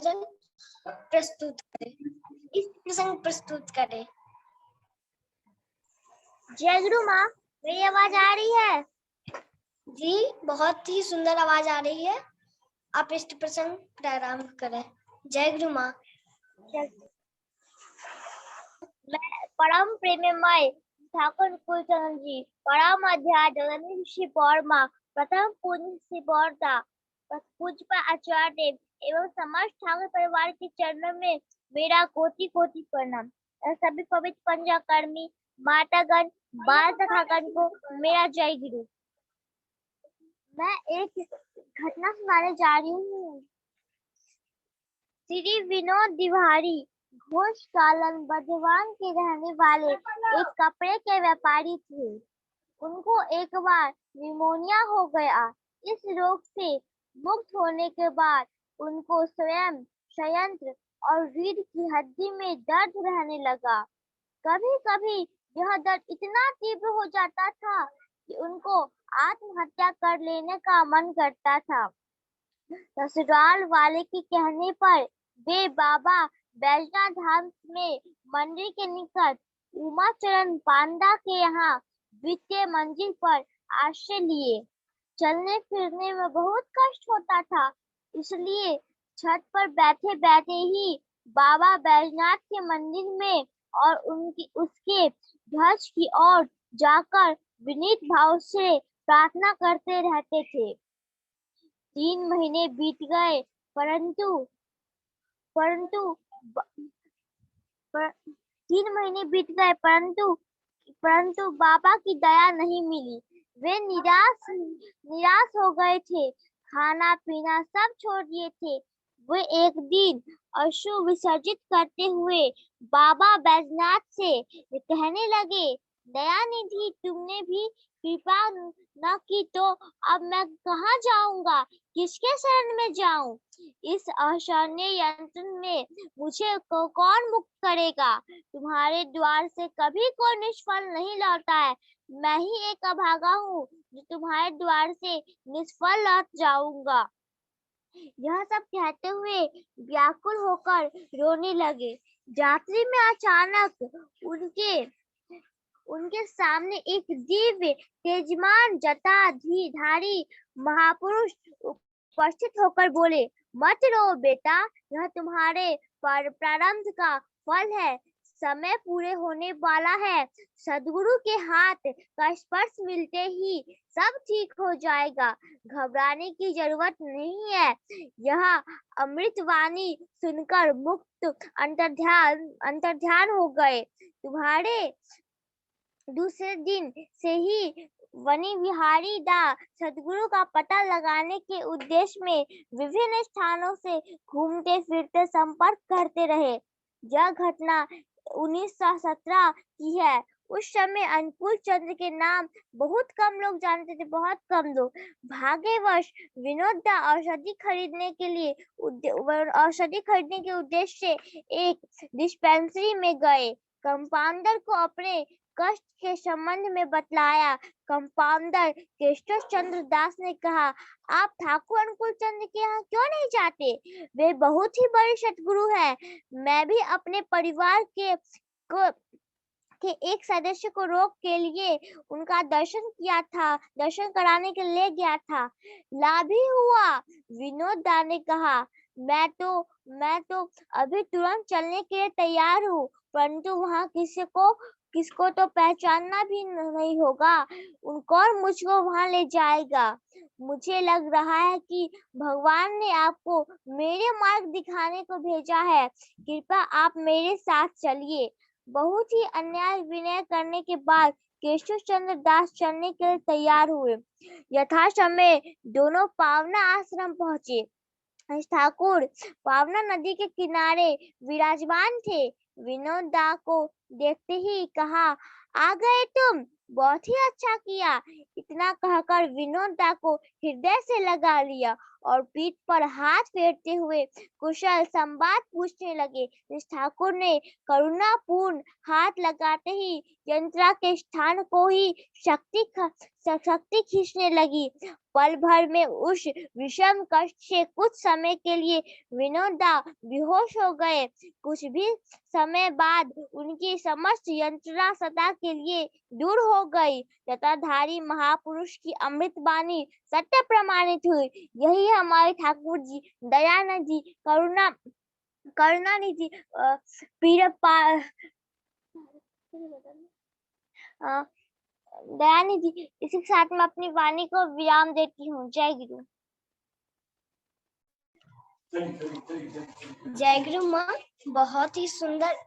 भजन प्रस्तुत करें। इस प्रसंग प्रस्तुत करें। जय गुरु माँ, मेरी आवाज आ रही है? जी, बहुत ही सुंदर आवाज आ रही है। आप इष्ट प्रसंग प्रारंभ करें। जय गुरु माँ। मैं परम प्रेममय ठाकुर कुलचंद जी, परम अध्याय ऋषि पौर्मा प्रथम पूज्य श्री पौर्ता पूज्य आचार्य देव एवं समस्त ठाकुर परिवार के चरणों में मेरा कोटि कोटि प्रणाम। सभी पवित्र पंचाकर्मी मातागण बाल सखागण को मेरा जय गुरु। मैं एक घटना सुनाने जा रही हूँ। श्री विनोद तिवारी घोषकालन बर्धमान के रहने वाले एक कपड़े के व्यापारी थे। उनको एक बार निमोनिया हो गया। इस रोग से मुक्त होने के बाद उनको स्वयं संयंत्र और रीढ़ की हड्डी में दर्द रहने लगा। कभी कभी यह दर्द इतना तीव्र हो जाता था कि उनको आत्महत्या कर लेने का मन करता था। ससुराल वाले के कहने पर वे बाबा बैजनाथ धाम में मंदिर के निकट उमाचरण पांडा के यहाँ द्वितीय मंजिल पर आश्रय लिए। चलने फिरने में बहुत कष्ट होता था, इसलिए छत पर बैठे बैठे ही बाबा बैजनाथ के मंदिर में और उसके ध्वज की ओर जाकर विनीत भाव से प्रार्थना करते रहते थे। 3 महीने बीत गए, परंतु 3 महीने बीत गए परंतु बाबा की दया नहीं मिली। वे निराश हो गए थे, खाना पीना सब छोड़ दिए थे। वे एक दिन अश्रु विसर्जित करते हुए बाबा बैजनाथ से कहने लगे, दया निधि, तुमने भी कृपा न की तो अब मैं कहाँ जाऊंगा, किसके शरण में जाऊं? इस असहनीय यंत्र में मुझे कौन मुक्त करेगा? तुम्हारे द्वार से कभी कोई निष्फल नहीं लौटा है। मैं ही एक अभागा हूँ जो तुम्हारे द्वार से निष्फल लौट जाऊंगा। यह सब कहते हुए व्याकुल होकर रोने लगे। यात्री में अचानक उनके सामने एक दिव्य तेजमान जटाधारी महापुरुष उपस्थित होकर बोले, मत रो बेटा, यह तुम्हारे प्रारब्ध का फल है। समय पूरे होने वाला है। सद्गुरु के हाथ का स्पर्श मिलते ही सब ठीक हो जाएगा। घबराने की जरूरत नहीं है। यह अमृतवाणी सुनकर मुक्त अंतर्ध्यान हो गए। तुम्हारे दूसरे दिन से ही वनी विहारी दा सद्गुरु का पता लगाने के उद्देश्य में विभिन्न स्थानों से घूमते फिरते संपर्क करते रहे। यह घटना 1917 की है। उस समय अनुकूल चंद्र के नाम बहुत कम लोग जानते थे, बहुत कम लोग। भाग्यवश विनोद दा औषधि खरीदने के उद्देश्य से एक डिस्पेंसरी में गए। कंपाउंडर को अपने कष्ट के संबंध में बतलाया। कंपाउंडर केशव चंद्र दास ने कहा, आप ठाकुर अनुकूल चंद्र के यहाँ क्यों नहीं जाते? वे बहुत ही बड़े सद्गुरु हैं। मैं भी अपने परिवार के एक सदस्य को रोग के लिए उनका दर्शन कराने के लिए गया था। लाभ ही हुआ। विनोद दा ने कहा, मैं तो अभी तुरंत चलने के लिए तैयार हूँ, परंतु वहाँ किसको तो पहचानना भी नहीं होगा। कौन मुझको वहां ले जाएगा? मुझे लग रहा है कि भगवान ने आपको मेरे मार्ग दिखाने को भेजा है। कृपया आप मेरे साथ चलिए। बहुत ही अन्याय विनय करने के बाद केशव चंद्र दास चलने के लिए तैयार हुए। यथा समय दोनों पावना आश्रम पहुंचे। ठाकुर पावना नदी के किनारे विराजमान थे। विनोद दा को देखते ही कहा, आ गए तुम, बहुत ही अच्छा किया। इतना कहकर विनोद दा को हृदय से लगा लिया और पीठ पर हाथ फेरते हुए कुशल संवाद पूछने लगे। ठाकुर ने करुणापूर्ण हाथ लगाते ही यंत्रा के स्थान को ही शक्ति खींचने लगी। पल भर में उस विषम कष्ट से कुछ समय के लिए विनोदा बेहोश हो गए। कुछ भी समय बाद उनकी समस्त यंत्रणा सदा के लिए दूर हो गई। जटाधारी महापुरुष की अमृत वाणी सत्य प्रमाणित हुई। यही हमारे ठाकुर जी, दयानंद जी, करुणानिधि दयानिधि, इसी के साथ मैं अपनी वाणी को विराम देती हूँ। जय गुरु। जय गुरु माँ, बहुत ही सुंदर